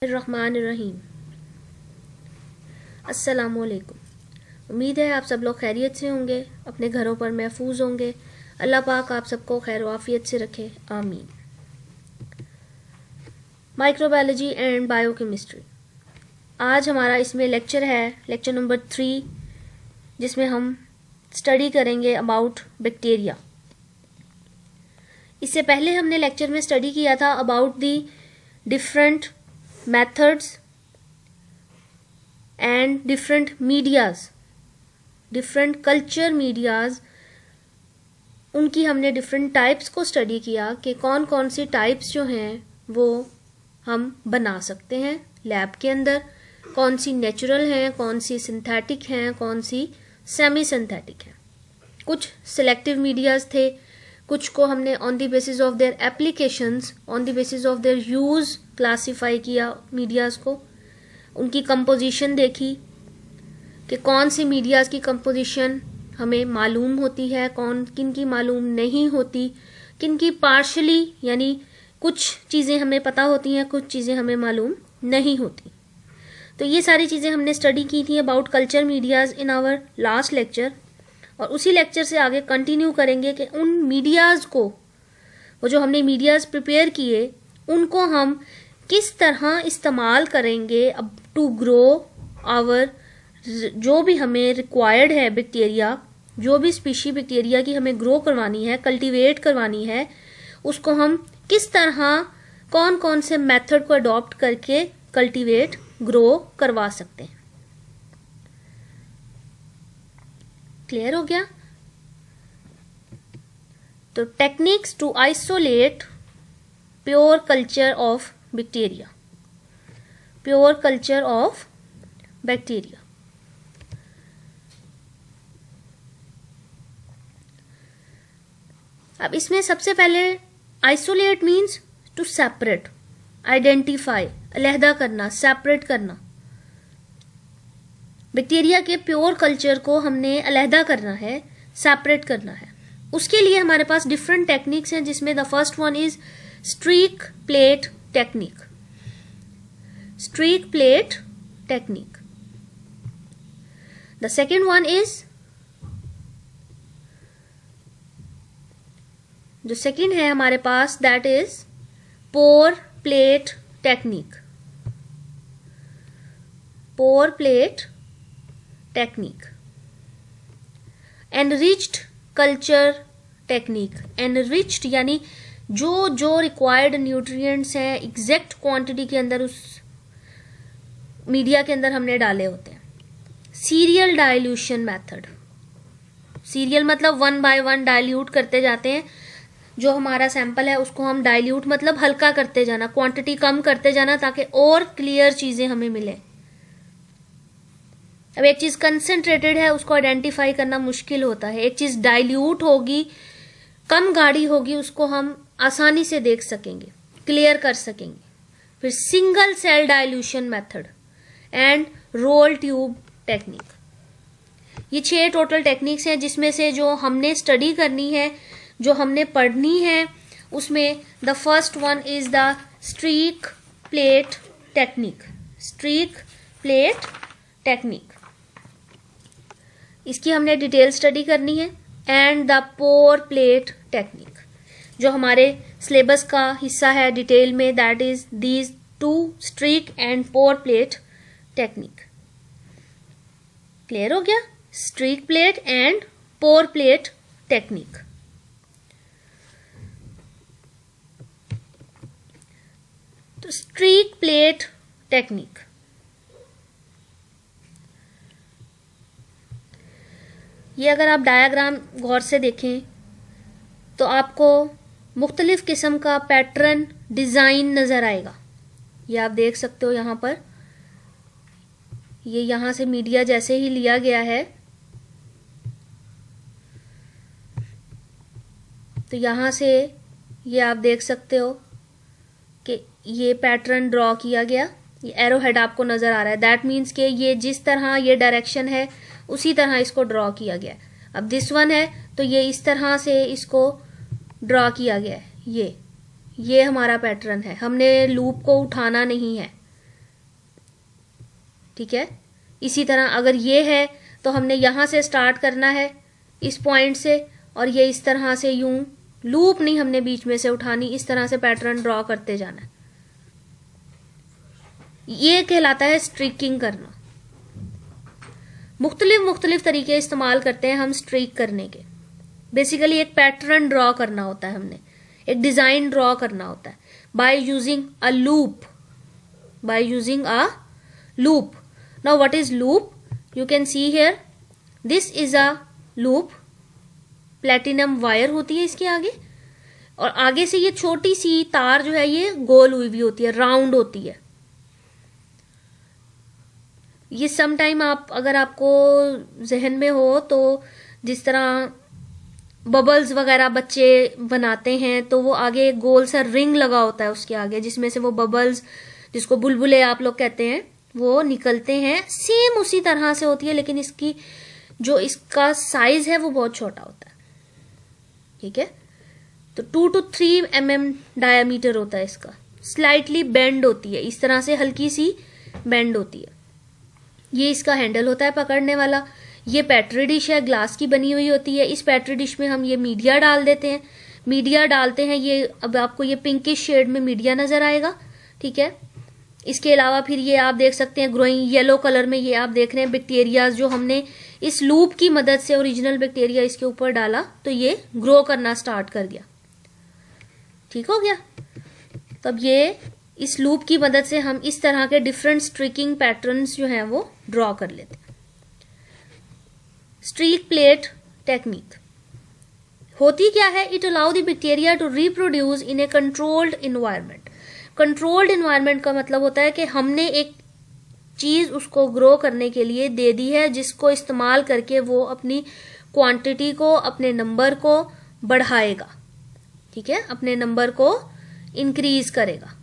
रहमानिर्रहीम। अस्सलामुअलैकुम। उम्मीद है आप सब लोग खैरियत से होंगे, अपने घरों पर महफूज होंगे। अल्लाह पाक आप सबको खैर आफियत से रखे, आमीन। माइक्रोबायोलॉजी एंड बायोकेमिस्ट्री, आज हमारा इसमें लेक्चर है, लेक्चर नंबर 3, जिसमें हम स्टडी करेंगे अबाउट बैक्टीरिया। इससे पहले हमने लेक्चर में स्टडी किया था about the different methods and different medias, different culture medias, उनकी हमने different types को study किया कि कौन कौन सी types जो हैं वो हम बना सकते हैं लैब के अंदर, कौन सी natural हैं, कौन सी synthetic हैं, कौन सी semi synthetic हैं। कुछ selective medias थे, कुछ को हमने on the basis of their applications, on the basis of their use classify किया मीडियाज को, उनकी कंपोजिशन देखी कि कौन सी मीडियाज की कंपोजिशन हमें मालूम होती है, कौन किन की मालूम नहीं होती, किन की पार्शली यानी कुछ चीज़ें हमें पता होती हैं, कुछ चीज़ें हमें मालूम नहीं होती। तो ये सारी चीज़ें हमने स्टडी की थी about culture medias in our last lecture, और उसी लेक्चर से आगे कंटिन्यू करेंगे कि उन मीडियाज़ को, वो जो हमने मीडियाज़ प्रिपेयर किए, उनको हम किस तरह इस्तेमाल करेंगे अब टू ग्रो आवर, जो भी हमें रिक्वायर्ड है बैक्टीरिया, जो भी स्पीशी बैक्टीरिया की हमें ग्रो करवानी है, कल्टीवेट करवानी है, उसको हम किस तरह कौन कौन से मेथड को अडॉप्ट करके कल्टीवेट ग्रो करवा सकते हैं। क्लियर हो गया? तो techniques to isolate pure culture of bacteria, pure culture of bacteria. अब इसमें सबसे पहले isolate means to separate, identify, अलहदा करना, सेपरेट करना। बैक्टीरिया के प्योर कल्चर को हमने अलहदा करना है, सेपरेट करना है। उसके लिए हमारे पास डिफरेंट टेक्निक्स हैं, जिसमें the first one is streak plate technique. Streak plate technique. The second one is, जो सेकेंड है हमारे पास, that is pour plate technique. Pour plate technique. Enriched culture technique. Enriched यानी जो जो रिक्वायर्ड न्यूट्रिएंट्स हैं एग्जैक्ट क्वांटिटी के अंदर उस मीडिया के अंदर हमने डाले होते हैं। Serial dilution method. सीरियल मतलब 1 by 1 डाइल्यूट करते जाते हैं। जो हमारा सैंपल है उसको हम डाइल्यूट मतलब हल्का करते जाना, क्वांटिटी कम करते जाना, ताकि और क्लियर चीजें हमें मिले। अब एक चीज कंसंट्रेटेड है, उसको आइडेंटिफाई करना मुश्किल होता है। एक चीज डाइल्यूट होगी, कम गाढ़ी होगी, उसको हम आसानी से देख सकेंगे, क्लियर कर सकेंगे। फिर single cell dilution method and roll tube technique. ये 6 टोटल टेक्निक्स हैं, जिसमें से जो हमने स्टडी करनी है, जो हमने पढ़नी है, उसमें the first one is the streak plate technique. Streak plate technique, इसकी हमने डिटेल स्टडी करनी है। And the pour plate technique, जो हमारे सिलेबस का हिस्सा है डिटेल में, that is these 2 streak and pour plate technique. Clear हो गया? Streak plate and pour plate technique. तो स्ट्रीक प्लेट टेक्निक, ये अगर आप डायग्राम गौर से देखें तो आपको मुख्तलिफ किस्म का पैटर्न डिज़ाइन नज़र आएगा। ये आप देख सकते हो यहाँ पर, ये यहाँ से मीडिया जैसे ही लिया गया है, तो यहाँ से ये आप देख सकते हो कि ये पैटर्न ड्रॉ किया गया। ये एरो हेड आपको नज़र आ रहा है, दैट मीन्स कि ये जिस तरह ये डायरेक्शन है उसी तरह इसको ड्रॉ किया गया है। अब दिस वन है तो ये इस तरह से इसको ड्रॉ किया गया है। ये हमारा पैटर्न है, हमने लूप को उठाना नहीं है, ठीक है। इसी तरह अगर ये है तो हमने यहाँ से स्टार्ट करना है इस पॉइंट से, और ये इस तरह से यूं लूप नहीं हमने बीच में से उठानी, इस तरह से पैटर्न ड्रॉ करते जाना है। ये कहलाता है स्ट्रीकिंग करना। मुख्तलिफ तरीके इस्तेमाल करते हैं हम स्ट्रीक करने के। बेसिकली एक पैटर्न ड्रॉ करना होता है, हमने एक डिजाइन ड्रॉ करना होता है by using a loop, now what is loop? You can see here, this is a loop. Platinum wire होती है इसके आगे, और आगे से ये छोटी सी तार जो है ये गोल हुई हुई होती है, राउंड होती है। ये सम टाइम आप अगर आपको जहन में हो तो जिस तरह बबल्स वगैरह बच्चे बनाते हैं तो वो आगे एक गोल सा रिंग लगा होता है उसके आगे, जिसमें से वो बबल्स, जिसको बुलबुले आप लोग कहते हैं, वो निकलते हैं। सेम उसी तरह से होती है, लेकिन इसकी जो इसका साइज है वो बहुत छोटा होता है, ठीक है। तो 2 to 3 mm डायामीटर होता है इसका। स्लाइटली बेंड होती है, इस तरह से हल्की सी बेंड होती है। ये इसका हैंडल होता है पकड़ने वाला। ये पेट्री डिश है, ग्लास की बनी हुई होती है। इस पेट्री डिश में हम ये मीडिया डाल देते हैं, मीडिया डालते हैं। ये अब आपको ये पिंकिश शेड में मीडिया नजर आएगा, ठीक है। इसके अलावा फिर ये आप देख सकते हैं ग्रोइंग येलो कलर में, ये आप देख रहे हैं बैक्टीरियाज जो हमने इस लूप की मदद से ओरिजिनल बैक्टीरिया इसके ऊपर डाला तो ये ग्रो करना स्टार्ट कर गया, ठीक हो गया। तब ये इस लूप की मदद से हम इस तरह के डिफरेंट स्ट्रीकिंग पैटर्न्स जो हैं वो ड्रॉ कर लेते हैं। स्ट्रीक प्लेट टेक्निक होती क्या है? It allow the bacteria to reproduce in a controlled environment. Controlled environment का मतलब होता है कि हमने एक चीज उसको ग्रो करने के लिए दे दी है, जिसको इस्तेमाल करके वो अपनी क्वांटिटी को, अपने नंबर को बढ़ाएगा, ठीक है, अपने नंबर को इंक्रीज करेगा।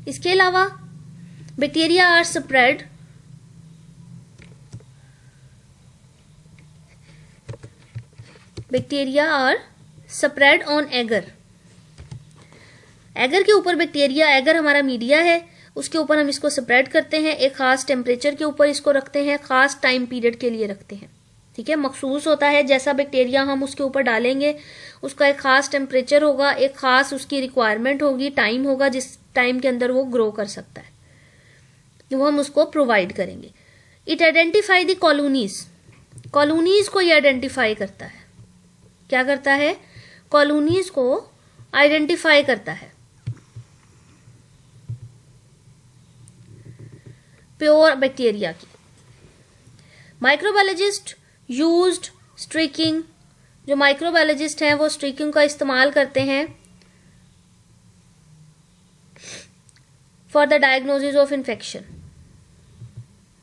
इसके अलावा bacteria are spread on agar. Agar के ऊपर बैक्टीरिया, एगर हमारा मीडिया है, उसके ऊपर हम इसको स्प्रेड करते हैं। एक खास टेम्परेचर के ऊपर इसको रखते हैं, खास टाइम पीरियड के लिए रखते हैं, ठीक है। मखसूस होता है जैसा बैक्टीरिया हम उसके ऊपर डालेंगे उसका एक खास टेम्परेचर होगा, एक खास उसकी रिक्वायरमेंट होगी, टाइम होगा जिस टाइम के अंदर वो ग्रो कर सकता है, वो हम उसको प्रोवाइड करेंगे। It identify the colonies. Colonies को ये आइडेंटिफाई करता है। क्या करता है? कॉलोनीज को आइडेंटिफाई करता है। प्योर बैक्टीरिया की माइक्रोबायोलॉजिस्ट यूज्ड स्ट्रीकिंग। जो माइक्रोबायोलॉजिस्ट हैं वो स्ट्रीकिंग का इस्तेमाल करते हैं for the diagnosis of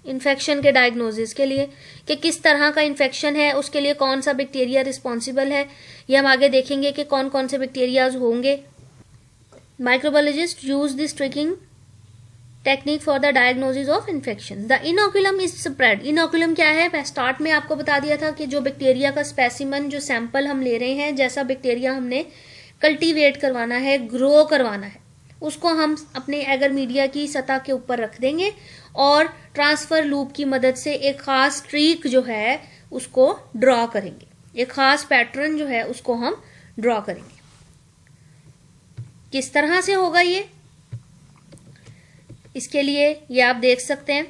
infection के डायग्नोसिस के लिए, कि किस तरह का इन्फेक्शन है, उसके लिए कौन सा बैक्टीरिया रिस्पॉन्सिबल है। ये हम आगे देखेंगे कि कौन कौन से बैक्टीरियाज होंगे। Microbiologist use the streaking technique for the diagnosis of infection. The inoculum is spread. Inoculum क्या है? स्टार्ट में आपको बता दिया था कि जो बैक्टीरिया का स्पेसिमन, जो सैंपल हम ले रहे हैं, जैसा बैक्टीरिया हमने कल्टीवेट करवाना है, ग्रो करवाना है, उसको हम अपने एगर मीडिया की सतह के ऊपर रख देंगे और ट्रांसफर लूप की मदद से एक खास स्ट्रीक जो है उसको ड्रॉ करेंगे, एक खास पैटर्न जो है उसको हम ड्रॉ करेंगे। किस तरह से होगा ये? इसके लिए ये आप देख सकते हैं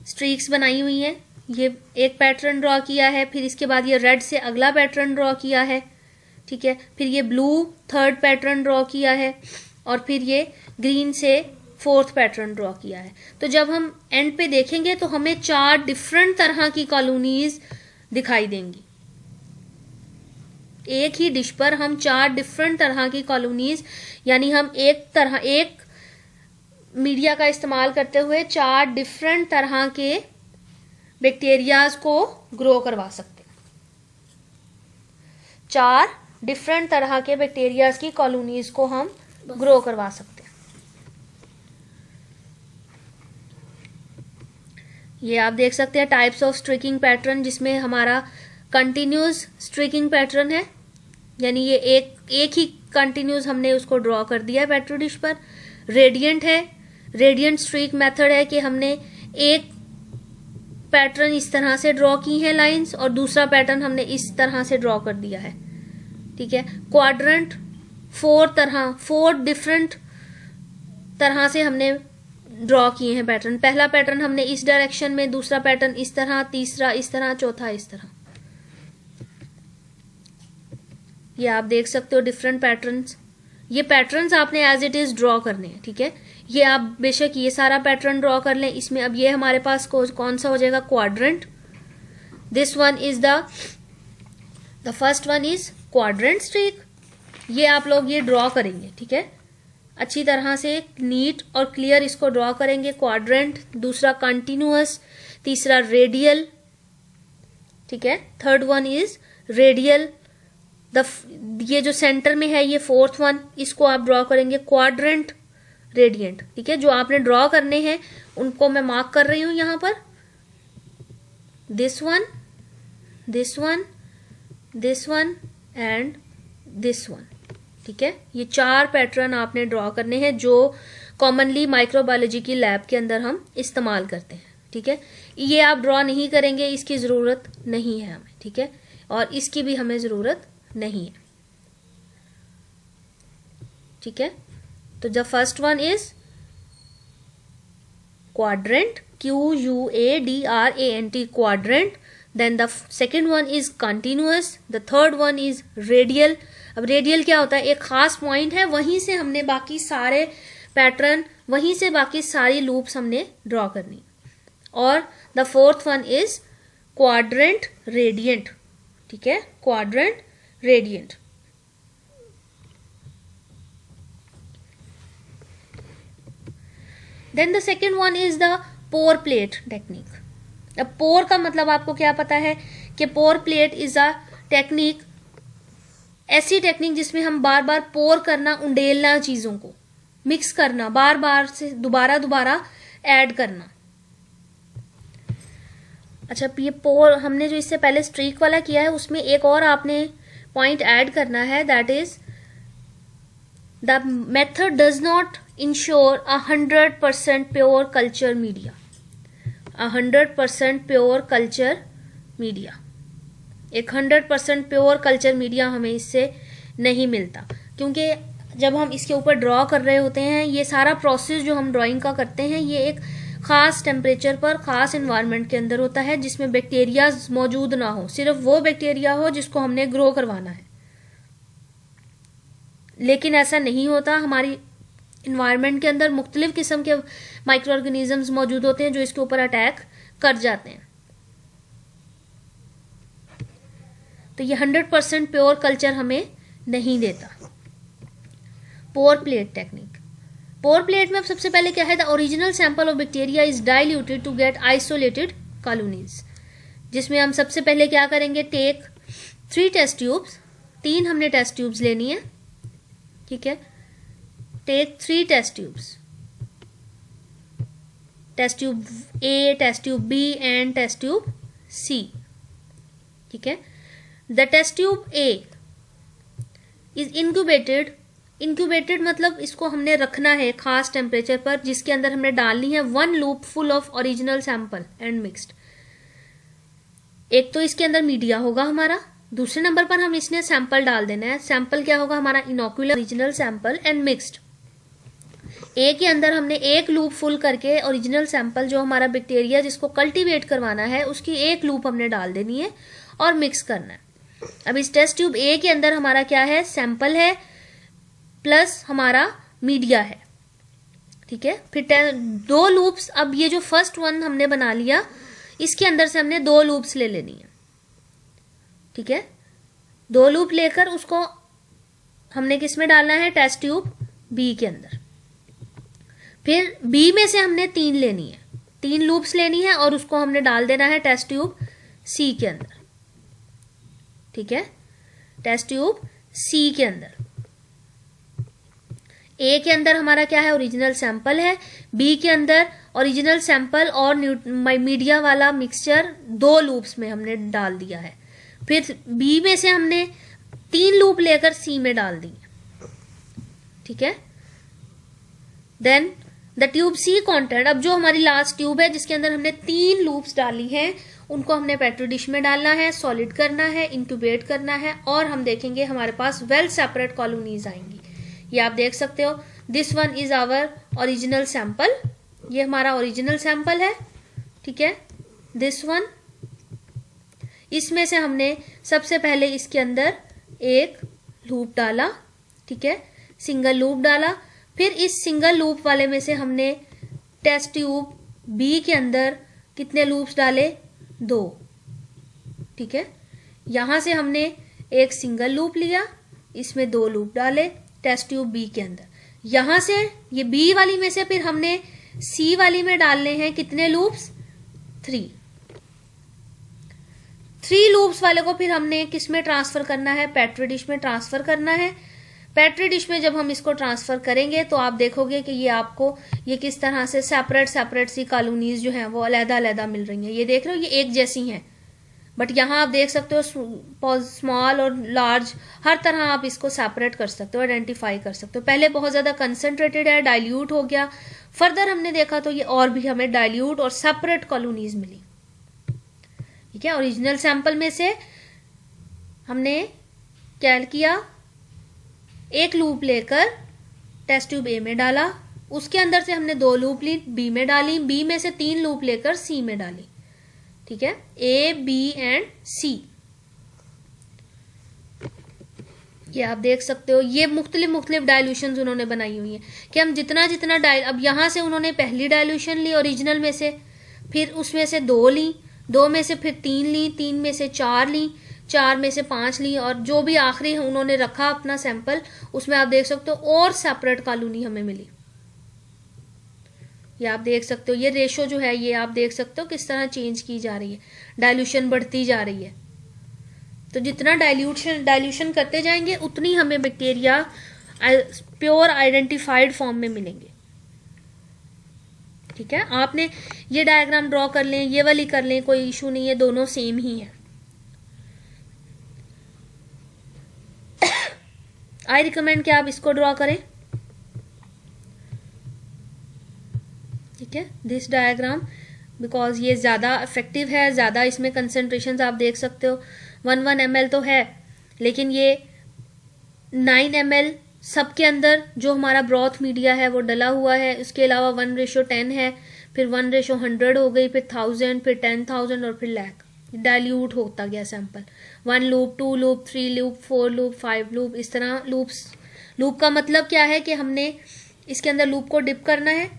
स्ट्रीक्स बनाई हुई हैं। ये एक पैटर्न ड्रॉ किया है, फिर इसके बाद ये रेड से अगला पैटर्न ड्रॉ किया है, ठीक है, फिर ये ब्लू थर्ड पैटर्न ड्रॉ किया है, और फिर ये ग्रीन से फोर्थ पैटर्न ड्रॉ किया है। तो जब हम एंड पे देखेंगे तो हमें 4 डिफरेंट तरह की कॉलोनीज दिखाई देंगी। एक ही डिश पर हम 4 डिफरेंट तरह की कॉलोनीज, यानी हम एक मीडिया का इस्तेमाल करते हुए 4 डिफरेंट तरह के बैक्टीरियाज को ग्रो करवा सकते हैं। 4 डिफरेंट तरह के बैक्टीरियाज की कॉलोनीज को हम ग्रो करवा सकते हैं। ये आप देख सकते हैं टाइप्स ऑफ स्ट्रीकिंग पैटर्न, जिसमें हमारा कंटिन्यूस स्ट्रीकिंग पैटर्न है, यानी ये एक ही कंटिन्यूस हमने उसको ड्रॉ कर दिया है पेट्री डिश पर। रेडियंट है, रेडियंट स्ट्रीक मेथड है कि हमने एक पैटर्न इस तरह से ड्रॉ की है लाइंस और दूसरा पैटर्न हमने इस तरह से ड्रॉ कर दिया है, ठीक है। क्वाड्रेंट फोर डिफरेंट तरह से हमने ड्रॉ किए हैं पैटर्न। पहला पैटर्न हमने इस डायरेक्शन में, दूसरा पैटर्न इस तरह, तीसरा इस तरह, चौथा इस तरह। ये आप देख सकते हो डिफरेंट पैटर्न्स। ये पैटर्न्स आपने एज इट इज ड्रॉ करने हैं, ठीक है। ये आप बेशक ये सारा पैटर्न ड्रॉ कर लें। इसमें अब ये हमारे पास कौन सा हो जाएगा, quadrant. This one is the first one is quadrant streak. ये आप लोग ये ड्रॉ करेंगे, ठीक है, अच्छी तरह से नीट और क्लियर इसको ड्रॉ करेंगे। क्वाड्रेंट, दूसरा कंटिन्यूअस, तीसरा रेडियल, ठीक है। Third one is radial. ये जो सेंटर में है ये फोर्थ वन, इसको आप ड्रॉ करेंगे क्वाड्रेंट रेडियंट, ठीक है। जो आपने ड्रॉ करने हैं उनको मैं मार्क कर रही हूं यहां पर। This one, this one, this one and this one, ठीक है। ये 4 पैटर्न आपने ड्रॉ करने हैं जो कॉमनली माइक्रोबायोलॉजी की लैब के अंदर हम इस्तेमाल करते हैं, ठीक है। ये आप ड्रॉ नहीं करेंगे, इसकी जरूरत नहीं है हमें, ठीक है, और इसकी भी हमें जरूरत नहीं है, ठीक है। तो the first one is quadrant, QUADRANT, quadrant. Then the second one is continuous, the third one is radial. अब रेडियल क्या होता है, एक खास पॉइंट है, वहीं से हमने बाकी सारे पैटर्न, वहीं से बाकी सारी लूप्स हमने ड्रॉ करनी। और the fourth one is quadrant radiant, ठीक है, quadrant radiant. Then the second one is the pour plate technique. अब पोर का मतलब आपको क्या पता है कि pour plate is a technique, ऐसी टेक्निक जिसमें हम बार बार पोर करना, उंडेलना, चीजों को मिक्स करना, बार बार से दोबारा ऐड करना। अच्छा, ये पोर हमने जो इससे पहले स्ट्रीक वाला किया है उसमें एक और आपने पॉइंट ऐड करना है, that is the method does not ensure 100% pure culture media. 100% pure culture media, एक 100% प्योर कल्चर मीडिया हमें इससे नहीं मिलता, क्योंकि जब हम इसके ऊपर ड्रॉ कर रहे होते हैं, ये सारा प्रोसेस जो हम ड्राइंग का करते हैं ये एक खास टेम्परेचर पर, खास एनवायरनमेंट के अंदर होता है, जिसमें बैक्टीरिया मौजूद ना हो, सिर्फ वो बैक्टीरिया हो जिसको हमने ग्रो करवाना है। लेकिन ऐसा नहीं होता, हमारी इन्वायरमेंट के अंदर मुख्तलिफ किस्म के माइक्रो ऑर्गेनिजम्स मौजूद होते हैं जो इसके ऊपर अटैक कर जाते हैं। तो ये 100% प्योर कल्चर हमें नहीं देता। Pour plate technique, pour plate में सबसे पहले क्या है, the original sample of bacteria is diluted to get isolated colonies, जिसमें हम सबसे पहले क्या करेंगे, टेक 3 टेस्ट ट्यूब्स, 3 हमने टेस्ट ट्यूब्स लेनी है, ठीक है। Take 3 test tubes, test tube A, test tube B and test tube C, ठीक है। The test tube A is incubated, incubated मतलब इसको हमने रखना है खास टेम्परेचर पर, जिसके अंदर हमने डालनी है 1 loop full of original sample and mixed. एक तो इसके अंदर मीडिया होगा हमारा, दूसरे नंबर पर हम इसने सैंपल डाल देना है। सैंपल क्या होगा हमारा, इनोकुलर ओरिजिनल सैंपल एंड मिक्स्ड। ए के अंदर हमने 1 लूप फुल करके ओरिजिनल सैंपल, जो हमारा बैक्टीरिया जिसको कल्टीवेट करवाना है, उसकी 1 लूप हमने डाल देनी है और मिक्स करना है। अब इस टेस्ट ट्यूब ए के अंदर हमारा क्या है, सैंपल है प्लस हमारा मीडिया है, ठीक है। फिर 2 लूप्स, अब ये जो फर्स्ट वन हमने बना लिया, इसके अंदर से हमने 2 लूप्स ले लेनी है, ठीक है। 2 लूप लेकर उसको हमने किस में डालना है, टेस्ट ट्यूब बी के अंदर। फिर बी में से हमने 3 लेनी है, 3 लूप्स लेनी है और उसको हमने डाल देना है टेस्ट ट्यूब सी के अंदर, ठीक है। टेस्ट ट्यूब सी के अंदर, ए के अंदर हमारा क्या है, ओरिजिनल सैंपल है, बी के अंदर ओरिजिनल सैंपल और मीडिया वाला मिक्सचर 2 लूप्स में हमने डाल दिया है। फिर बी में से हमने 3 लूप लेकर सी में डाल दी, ठीक है। Then the tube C content, अब जो हमारी लास्ट ट्यूब है जिसके अंदर हमने 3 लूप्स डाली हैं उनको हमने पेट्री डिश में डालना है, सॉलिड करना है, इंक्यूबेट करना है और हम देखेंगे हमारे पास वेल सेपरेट कॉलोनीज आएंगी। ये आप देख सकते हो, this one is our original sample, ये हमारा ओरिजिनल सैंपल है, ठीक है। दिस वन, इसमें से हमने सबसे पहले इसके अंदर एक लूप डाला, ठीक है, सिंगल लूप डाला। फिर इस सिंगल लूप वाले में से हमने टेस्ट ट्यूब बी के अंदर कितने लूप्स डाले, 2, ठीक है। यहां से हमने एक सिंगल लूप लिया, इसमें 2 लूप डाले टेस्ट ट्यूब बी के अंदर। यहां से ये बी वाली में से फिर हमने सी वाली में डालने हैं कितने लूप्स, 3 लूप्स वाले को फिर हमने किस में ट्रांसफर करना है, पेट्री डिश में ट्रांसफर करना है। पेट्री डिश में जब हम इसको ट्रांसफर करेंगे तो आप देखोगे कि ये आपको ये किस तरह से सेपरेट सी कॉलोनीज जो हैं वो अलग-अलग मिल रही हैं। ये देख रहे हो, ये एक जैसी हैं, बट यहां आप देख सकते हो स्मॉल और लार्ज, हर तरह आप इसको सेपरेट कर सकते हो, आइडेंटिफाई कर सकते हो। पहले बहुत ज्यादा कंसंट्रेटेड है, डाइल्यूट हो गया, फर्दर हमने देखा तो ये और भी हमें डाइल्यूट और सेपरेट कॉलोनीज मिली, ठीक है। ओरिजिनल सैंपल में से हमने क्या किया, एक लूप लेकर टेस्ट ट्यूब ए में डाला, उसके अंदर से हमने 2 लूप ली, बी में डाली, बी में से 3 लूप लेकर सी में डाली, ठीक है, ए बी एंड सी। ये आप देख सकते हो, ये मुख्तलिफ डायल्यूशन उन्होंने बनाई हुई है कि हम जितना अब यहां से उन्होंने पहली डायल्यूशन ली ओरिजिनल में से, फिर उसमें से 2 ली, 2 में से फिर 3 ली, 3 में से 4 ली, 4 में से 5 ली, और जो भी आखिरी उन्होंने रखा अपना सैंपल, उसमें आप देख सकते हो और सेपरेट कॉलोनी हमें मिली। ये आप देख सकते हो, ये रेशो जो है ये आप देख सकते हो किस तरह चेंज की जा रही है, डाइल्यूशन बढ़ती जा रही है। तो जितना डाइल्यूशन करते जाएंगे उतनी हमें बैक्टीरिया प्योर आइडेंटिफाइड फॉर्म में मिलेंगे, ठीक है। आपने ये डायग्राम ड्रॉ कर लें, ये वाली कर लें, कोई इशू नहीं है, दोनों सेम ही है। आई रिकमेंड कि आप इसको ड्रॉ करें, ठीक है, दिस डायग्राम, बिकॉज ये ज्यादा इफेक्टिव है, ज्यादा इसमें कंसेंट्रेशन आप देख सकते हो। 1 ml तो है, लेकिन ये 9 ml सबके अंदर जो हमारा ब्रॉथ मीडिया है वो डला हुआ है। उसके अलावा 1:10 है, फिर 1:100 हो गई, फिर 1000, फिर 10,000 और फिर लाख। डाइल्यूट होता गया sample, 1 loop, 2 loop, 3 loop, 4 loop, 5 loop, इस तरह लूप का मतलब क्या है कि हमने इसके अंदर लूप को डिप करना है,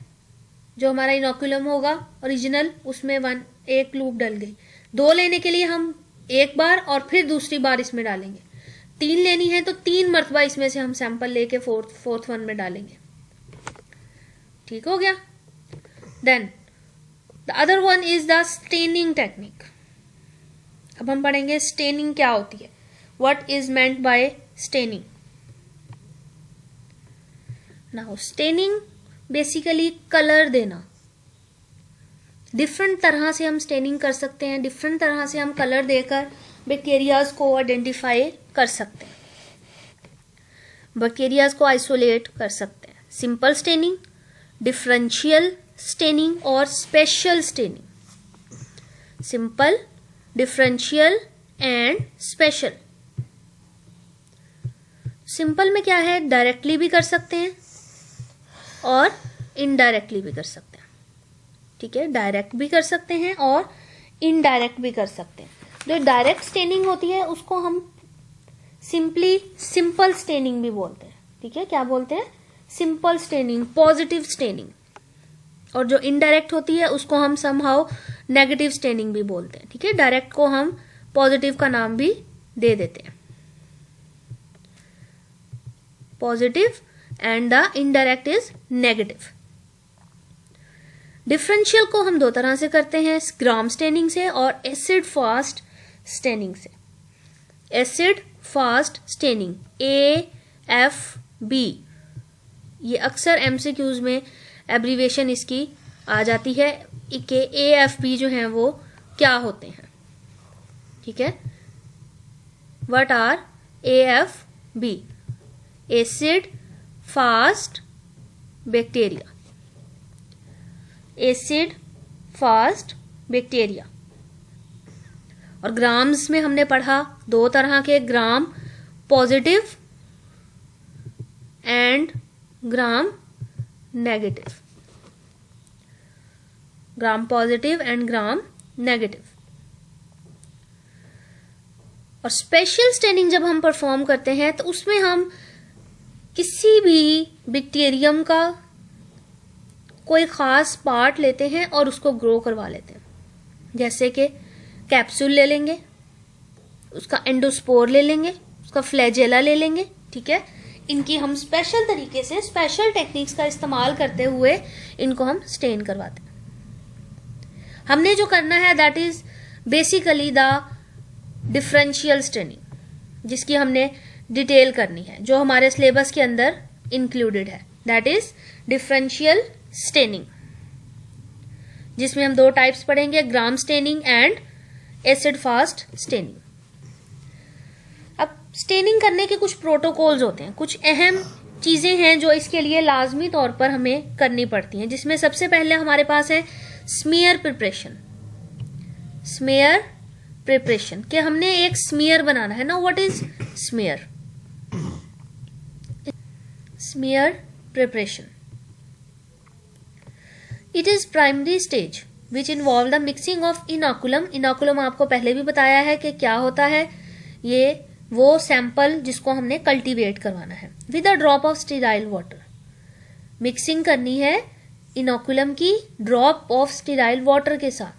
जो हमारा इनोकुलम होगा ओरिजिनल, उसमें 1 लूप डल गई। 2 लेने के लिए हम एक बार और फिर दूसरी बार इसमें डालेंगे, 3 लेनी है तो 3 मरतबा इसमें से हम सैंपल लेके फोर्थ वन में डालेंगे, ठीक हो गया। Then the other one is the staining technique. अब हम पढ़ेंगे स्टेनिंग क्या होती है, what is meant by staining. Now staining basically colour देना। डिफरेंट तरह से हम स्टेनिंग कर सकते हैं, डिफरेंट तरह से हम कलर देकर बैक्टीरियाज को आइडेंटिफाई कर सकते हैं, बैक्टीरियाज को आइसोलेट कर सकते हैं। सिंपल स्टेनिंग, डिफरेंशियल स्टेनिंग और special staining. Simple, differential and special. Simple में क्या है, डायरेक्टली भी कर सकते हैं और इनडायरेक्टली भी कर सकते हैं, ठीक है, डायरेक्ट भी कर सकते हैं और इनडायरेक्ट भी कर सकते हैं। जो डायरेक्ट स्टेनिंग होती है उसको हम सिंपली सिंपल स्टेनिंग भी बोलते हैं, ठीक है, क्या बोलते हैं, सिंपल स्टेनिंग, पॉजिटिव स्टेनिंग। और जो इनडायरेक्ट होती है उसको हम समहाउ नेगेटिव स्टेनिंग भी बोलते हैं, ठीक है। डायरेक्ट को हम पॉजिटिव का नाम भी दे देते हैं, positive, and the indirect is negative. Differential को हम 2 तरह से करते हैं, ग्राम स्टेनिंग से और एसिड फास्ट स्टेनिंग से। एसिड फास्ट स्टेनिंग, AFB, ये अक्सर MCQs में एब्रीवेशन इसकी आ जाती है कि AFB जो है वो क्या होते हैं, ठीक है। What are AFB? Acid fast bacteria, acid fast bacteria. और ग्राम्स में हमने पढ़ा दो तरह के, Gram positive and Gram negative. Gram positive and Gram negative. और स्पेशल स्टेनिंग जब हम परफॉर्म करते हैं तो उसमें हम किसी भी बैक्टीरियम का कोई खास पार्ट लेते हैं और उसको ग्रो करवा लेते हैं। जैसे कि कैप्सूल ले लेंगे, उसका एंडोस्पोर ले लेंगे, उसका फ्लैजेला ले लेंगे, ठीक है। इनकी हम स्पेशल तरीके से, स्पेशल टेक्निक्स का इस्तेमाल करते हुए इनको हम स्टेन करवाते हैं। हमने जो करना है that is basically the differential staining, जिसकी हमने डिटेल करनी है, जो हमारे सिलेबस के अंदर इंक्लूडेड है, दैट इज डिफरेंशियल स्टेनिंग, जिसमें हम दो टाइप्स पढ़ेंगे, Gram staining and acid fast staining. अब स्टेनिंग करने के कुछ प्रोटोकॉल्स होते हैं, कुछ अहम चीजें हैं जो इसके लिए लाजमी तौर पर हमें करनी पड़ती हैं, जिसमें सबसे पहले हमारे पास है स्मीयर प्रिपरेशन। स्मीयर प्रिपरेशन कि हमने एक स्मीयर बनाना है ना। What is smear? Smear preparation, it is primary stage which involve the mixing of inoculum. Inoculum आपको पहले भी बताया है कि क्या होता है, ये वो सैंपल जिसको हमने कल्टीवेट करवाना है, with a drop of sterile water. Mixing करनी है इनोकुलम की ड्रॉप ऑफ स्टेराइल वाटर के साथ,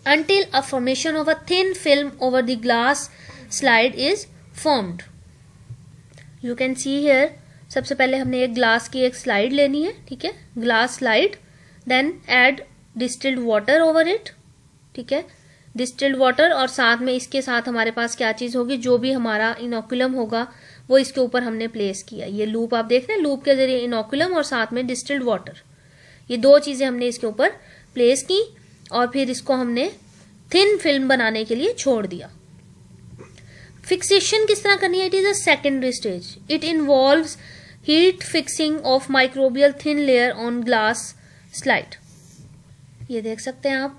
until a formation of a thin film over the glass slide is formed. You can see here, सबसे पहले हमने एक ग्लास की एक स्लाइड लेनी है, ठीक है, glass slide, then add distilled water over it, ठीक है, डिस्टिल्ड वाटर, और साथ में इसके साथ हमारे पास क्या चीज होगी, जो भी हमारा इनोकुलम होगा वो इसके ऊपर हमने प्लेस किया। ये लूप आप देख रहे हैं, लूप के जरिए इनोकुलम और साथ में डिस्टिल्ड वाटर, ये दो चीजें हमने इसके ऊपर प्लेस की और फिर इसको हमने थिन फिल्म बनाने के लिए छोड़ दिया। फिक्सेशन किस तरह करनी है? It is a secondary stage. It involves heat fixing of microbial thin layer on glass slide. ये देख सकते हैं आप।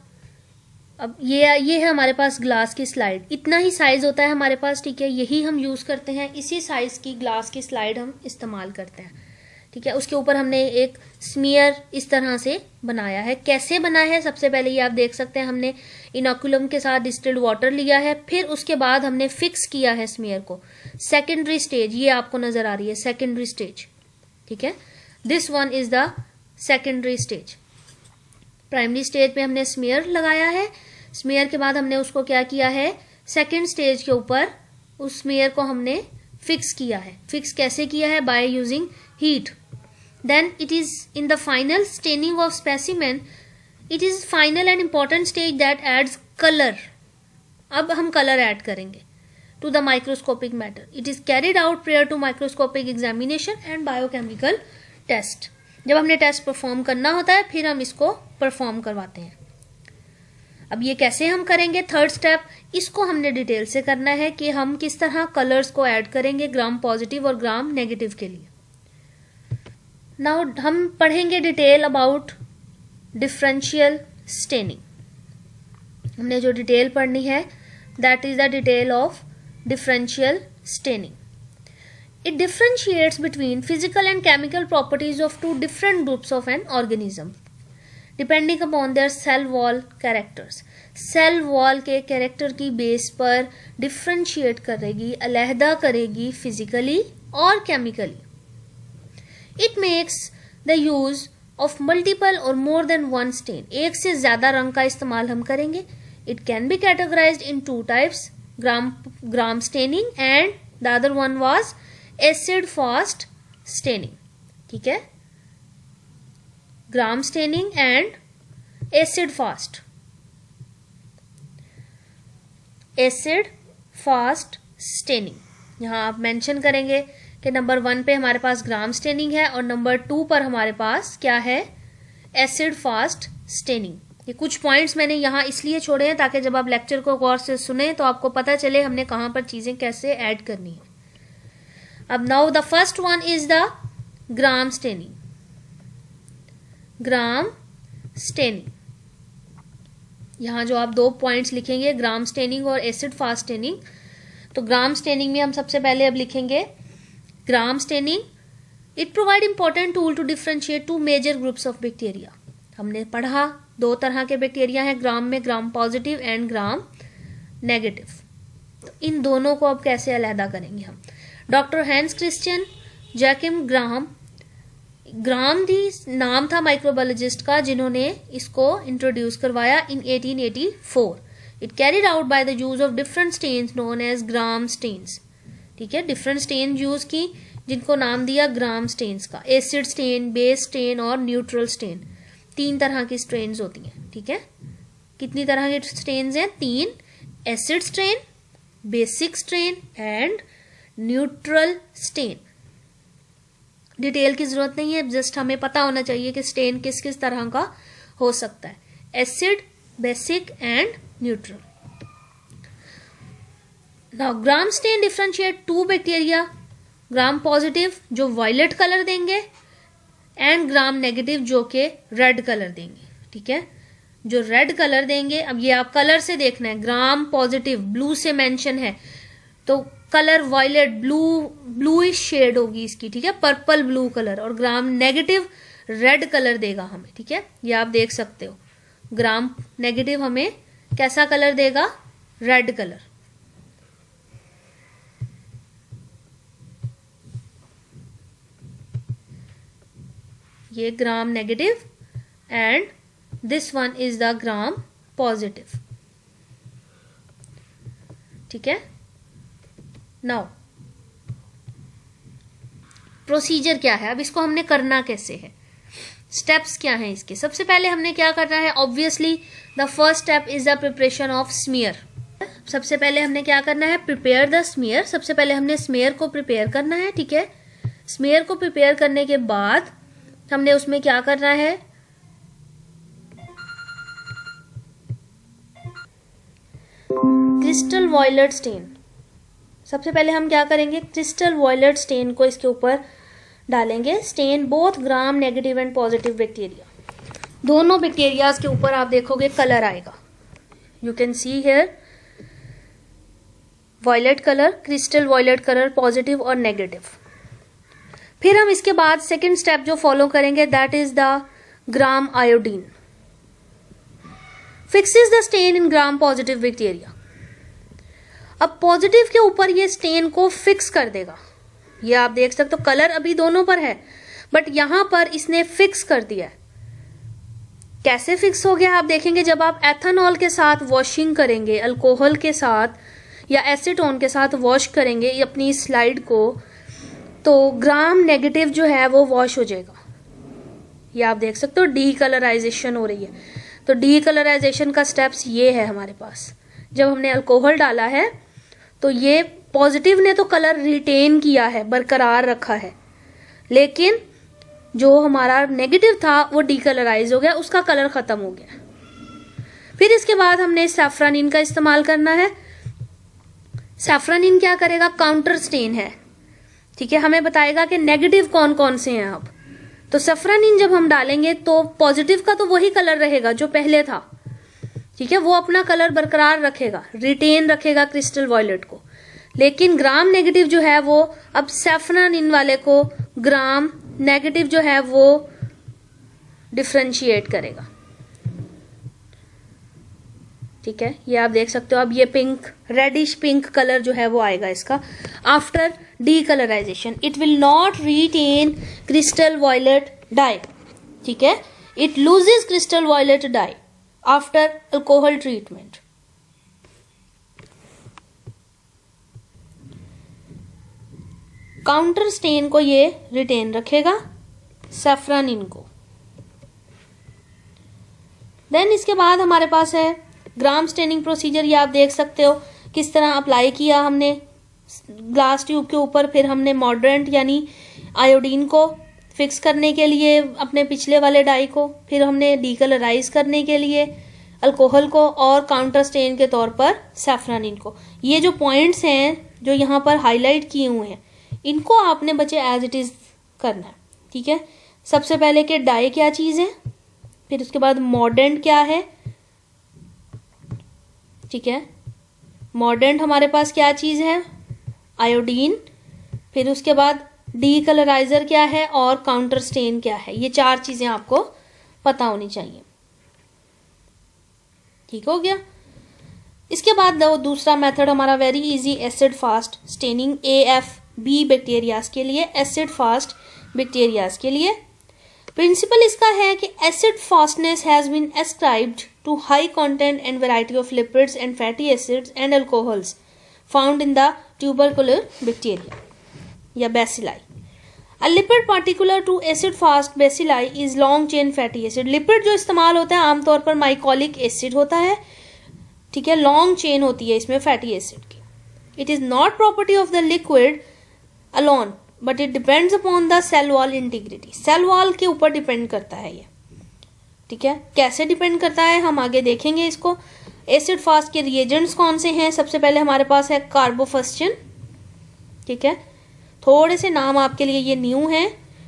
अब ये है हमारे पास ग्लास की स्लाइड, इतना ही साइज होता है हमारे पास, ठीक है, यही हम यूज करते हैं, इसी साइज की ग्लास की स्लाइड हम इस्तेमाल करते हैं, ठीक है। उसके ऊपर हमने एक स्मीयर इस तरह से बनाया है। कैसे बना है? सबसे पहले ये आप देख सकते हैं, हमने इनोकुलम के साथ डिस्टिल्ड वाटर लिया है, फिर उसके बाद हमने फिक्स किया है स्मीयर को। सेकेंडरी स्टेज ये आपको नजर आ रही है, सेकेंडरी स्टेज, ठीक है, this one is the secondary stage. Primary stage पे हमने स्मीयर लगाया है, स्मीयर के बाद हमने उसको क्या किया है, सेकेंड स्टेज के ऊपर उस स्मीयर को हमने फिक्स किया है। फिक्स कैसे किया है? By using heat. Then it is in the final staining of specimen, it is final and important stage that adds color. अब हम color add करेंगे to the microscopic matter. It is carried out prior to microscopic examination and biochemical test. जब हमने test perform करना होता है फिर हम इसको परफॉर्म करवाते हैं। अब ये कैसे हम करेंगे? थर्ड स्टेप, इसको हमने डिटेल से करना है कि हम किस तरह कलर्स को ऐड करेंगे ग्राम पॉजिटिव और ग्राम नेगेटिव के लिए। नाउ हम पढ़ेंगे डिटेल अबाउट डिफरेंशियल स्टेनिंग। हमने जो डिटेल पढ़नी है that is the detail of differential staining. It differentiates between physical and chemical properties of two different groups of an organism depending upon their cell wall characters. Cell wall के character की base पर differentiate करेगी, अलहदा करेगी physically और chemically. It makes the use of multiple or more than one stain. एक से ज्यादा रंग का इस्तेमाल हम करेंगे। It can be categorized in two types, gram staining and the other one was acid fast staining. ठीक है, gram staining and acid fast. Acid fast staining यहाँ आप मेंशन करेंगे कि नंबर 1 पे हमारे पास ग्राम स्टेनिंग है और नंबर 2 पर हमारे पास क्या है, एसिड फास्ट स्टेनिंग। ये कुछ पॉइंट्स मैंने यहाँ इसलिए छोड़े हैं ताकि जब आप लेक्चर को गौर से सुने तो आपको पता चले हमने कहाँ पर चीजें कैसे ऐड करनी है। अब now the first one is the Gram staining. Gram staining. यहाँ जो आप 2 पॉइंट्स लिखेंगे, ग्राम स्टेनिंग और एसिड फास्ट स्टेनिंग। तो ग्राम स्टेनिंग में हम सबसे पहले अब लिखेंगे Gram staining, it provide important tool to differentiate 2 major groups of bacteria. हमने पढ़ा 2 तरह के बैक्टीरिया हैं ग्राम में, Gram positive and Gram negative. तो इन दोनों को अब कैसे अलहदा करेंगे हम। Doctor Hans Christian Joachim Gram, Gram भी नाम था माइक्रोबायोलॉजिस्ट का जिन्होंने इसको इंट्रोड्यूस करवाया in 1884। It carried out by the use of different stains known as Gram stains. ठीक है, डिफरेंट स्टेन यूज की जिनको नाम दिया ग्राम स्टेन्स का। एसिड स्टेन, बेस स्टेन और न्यूट्रल स्टेन, 3 तरह की स्ट्रेन्स होती हैं। ठीक है, कितनी तरह के स्ट्रेन्स हैं? 3, acid strain, basic strain and neutral stain. Detail की जरूरत नहीं है, जस्ट हमें पता होना चाहिए कि स्टेन किस किस तरह का हो सकता है, acid, basic and neutral. Now Gram stain differentiate 2 bacteria, Gram positive जो वायलेट कलर देंगे एंड ग्राम नेगेटिव जो के रेड कलर देंगे। ठीक है, जो रेड कलर देंगे, अब ये आप कलर से देखना है, ग्राम पॉजिटिव ब्लू से मेंशन है तो कलर वायलेट ब्लूइश शेड होगी इसकी। ठीक है, पर्पल ब्लू कलर, और ग्राम नेगेटिव रेड कलर देगा हमें। ठीक है, ये आप देख सकते हो, ग्राम नेगेटिव हमें कैसा कलर देगा? Red colour. ये Gram negative and this one is the Gram positive. ठीक है, नाउ प्रोसीजर क्या है, अब इसको हमने करना कैसे है, स्टेप्स क्या हैं इसके। सबसे पहले हमने क्या करना है, obviously the first step is the preparation of smear. सबसे पहले हमने क्या करना है, प्रिपेयर द स्मीयर। सबसे पहले हमने स्मीयर को प्रिपेयर करना है। ठीक है, स्मीयर को प्रिपेयर करने के बाद हमने उसमें क्या करना है, क्रिस्टल वायलेट स्टेन। सबसे पहले हम क्या करेंगे, क्रिस्टल वायलेट स्टेन को इसके ऊपर डालेंगे। Stain both Gram negative and positive bacteria, दोनों बैक्टीरियाज के ऊपर आप देखोगे कलर आएगा। You can see here violet colour, crystal violet colour, positive और नेगेटिव। फिर हम इसके बाद सेकेंड स्टेप जो फॉलो करेंगे that is the Gram iodine fixes the stain in Gram positive bacteria. अब पॉजिटिव के ऊपर ये स्टेन को फिक्स कर देगा। ये आप देख सकते हो, कलर अभी दोनों पर है बट यहां पर इसने फिक्स कर दिया है। कैसे फिक्स हो गया आप देखेंगे, जब आप एथेनॉल के साथ वॉशिंग करेंगे, अल्कोहल के साथ या एसीटोन के साथ वॉश करेंगे अपनी स्लाइड को, तो ग्राम नेगेटिव जो है वो वॉश हो जाएगा। ये आप देख सकते हो डीकलराइजेशन हो रही है। तो डीकलराइजेशन का स्टेप्स ये है हमारे पास। जब हमने अल्कोहल डाला है तो ये पॉजिटिव ने तो कलर रिटेन किया है, बरकरार रखा है, लेकिन जो हमारा नेगेटिव था वो डीकलराइज हो गया, उसका कलर खत्म हो गया। फिर इसके बाद हमने सैफ्रानिन का इस्तेमाल करना है। सैफ्रानिन क्या करेगा, काउंटर स्टेन है। ठीक है, हमें बताएगा कि नेगेटिव कौन कौन से हैं। अब तो सैफ्रानिन जब हम डालेंगे तो पॉजिटिव का तो वही कलर रहेगा जो पहले था। ठीक है, वो अपना कलर बरकरार रखेगा, रिटेन रखेगा क्रिस्टल वायलेट को, लेकिन ग्राम नेगेटिव जो है वो अब सैफ्रानिन वाले को ग्राम नेगेटिव जो है वो डिफरेंशिएट करेगा। ठीक है, ये आप देख सकते हो। अब ये पिंक, रेडिश पिंक कलर जो है वो आएगा इसका। After decolourisation it will not retain crystal violet dye. ठीक है, it loses crystal violet dye after alcohol treatment. Counter stain को ये रिटेन रखेगा, सैफ्रानिन को। देन इसके बाद हमारे पास है ग्राम स्टेनिंग प्रोसीजर। ये आप देख सकते हो किस तरह अप्लाई किया हमने ग्लास ट्यूब के ऊपर। फिर हमने मॉडरेंट यानी आयोडीन को फिक्स करने के लिए अपने पिछले वाले डाई को, फिर हमने डीकलराइज करने के लिए अल्कोहल को, और काउंटर स्टेन के तौर पर सैफ्रानिन को। ये जो पॉइंट्स हैं जो यहाँ पर हाईलाइट किए हुए हैं, इनको आपने बच्चे एज इट इज करना है। ठीक है, सबसे पहले कि डाई क्या चीज़ है, फिर उसके बाद मॉर्डेंट क्या है, ठीक है, मॉर्डेंट हमारे पास क्या चीज है, आयोडीन। फिर उसके बाद डीकलराइजर क्या है और काउंटर स्टेन क्या है। ये 4 चीजें आपको पता होनी चाहिए। ठीक हो गया। इसके बाद दूसरा मेथड हमारा very easy, acid fast staining AFB bacterias के लिए, एसिड फास्ट बैक्टीरियाज के लिए। प्रिंसिपल इसका है कि acid fastness has been ascribed to high content and variety of lipids and fatty acids and alcohols found in the tubercular bacteria या bacilli. A lipid particular to acid fast bacilli is long chain fatty acid। Lipid जो इस्तेमाल होता है आमतौर पर mycolic acid होता है, ठीक है, लॉन्ग चेन होती है इसमें फैटी एसिड की। It is not property of the liquid alone but it depends upon the cell wall integrity. Cell wall के ऊपर डिपेंड करता है ये, ठीक है। कैसे डिपेंड करता है हम आगे देखेंगे इसको। एसिड फास्ट के रिएजेंट्स कौन से हैं, सबसे पहले हमारे पास है कार्बोफस्चिन, ठीक है, थोड़े से नाम आपके लिए ये न्यू है,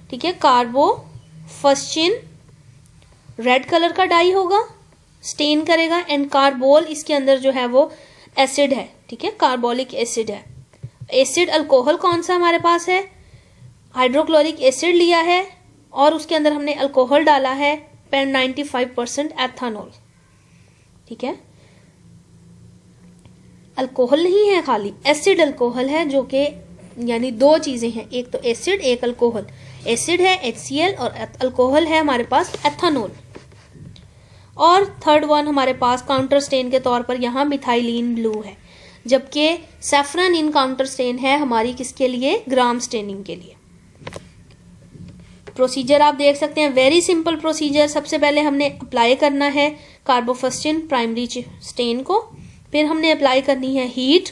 ठीक है। कार्बोफस्चिन रेड कलर का डाई होगा, स्टेन करेगा, एंड कार्बोल इसके अंदर जो है वो एसिड है, ठीक है, कार्बोलिक एसिड है। एसिड अल्कोहल कौन सा हमारे पास है, हाइड्रोक्लोरिक एसिड लिया है और उसके अंदर हमने अल्कोहल डाला है 95% एथानॉल, ठीक है। अल्कोहल नहीं है खाली, एसिड अल्कोहल है, जो कि यानी 2 चीजें हैं, एक तो एसिड एक अल्कोहल। एसिड है HCl और अल्कोहल है हमारे पास एथानॉल। और थर्ड वन हमारे पास काउंटर स्टेन के तौर पर यहाँ मिथाइलिन ब्लू है, जबकि सैफरन इन काउंटर स्टेन है हमारी किसके लिए, ग्राम स्टेनिंग के लिए। प्रोसीजर आप देख सकते हैं, वेरी सिंपल प्रोसीजर। सबसे पहले हमने अप्लाई करना है कार्बोफस्चिन प्राइमरी स्टेन को, फिर हमने अप्लाई करनी है हीट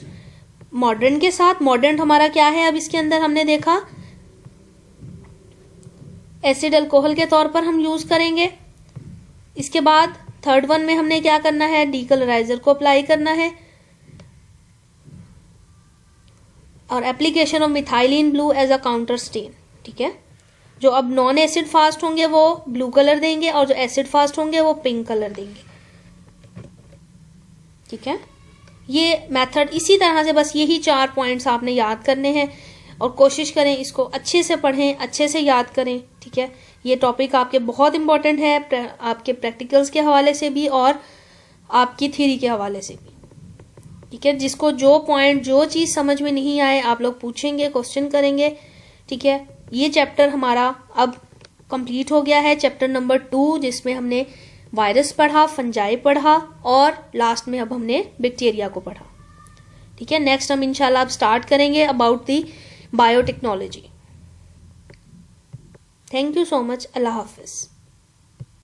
मॉर्डेंट के साथ। मॉर्डेंट हमारा क्या है, अब इसके अंदर हमने देखा एसिड अल्कोहल के तौर पर हम यूज करेंगे। इसके बाद थर्ड वन में हमने क्या करना है, डीकलराइजर को अप्लाई करना है और application of methylene blue as a counter stain, ठीक है। जो अब नॉन एसिड फास्ट होंगे वो ब्लू कलर देंगे और जो एसिड फास्ट होंगे वो पिंक कलर देंगे, ठीक है। ये मेथड इसी तरह से, बस यही 4 पॉइंट्स आपने याद करने हैं और कोशिश करें इसको अच्छे से पढ़ें, अच्छे से याद करें, ठीक है। ये टॉपिक आपके बहुत इंपॉर्टेंट है, आपके प्रैक्टिकल्स के हवाले से भी और आपकी थ्योरी के हवाले से भी, ठीक है। जिसको जो पॉइंट जो चीज़ समझ में नहीं आए आप लोग पूछेंगे, क्वेश्चन करेंगे, ठीक है। ये चैप्टर हमारा अब कंप्लीट हो गया है, चैप्टर नंबर 2, जिसमें हमने वायरस पढ़ा, फंजाई पढ़ा और लास्ट में अब हमने बैक्टीरिया को पढ़ा, ठीक है। नेक्स्ट हम इंशाल्लाह अब स्टार्ट करेंगे about the biotechnology. Thank you so much. Allah Hafiz.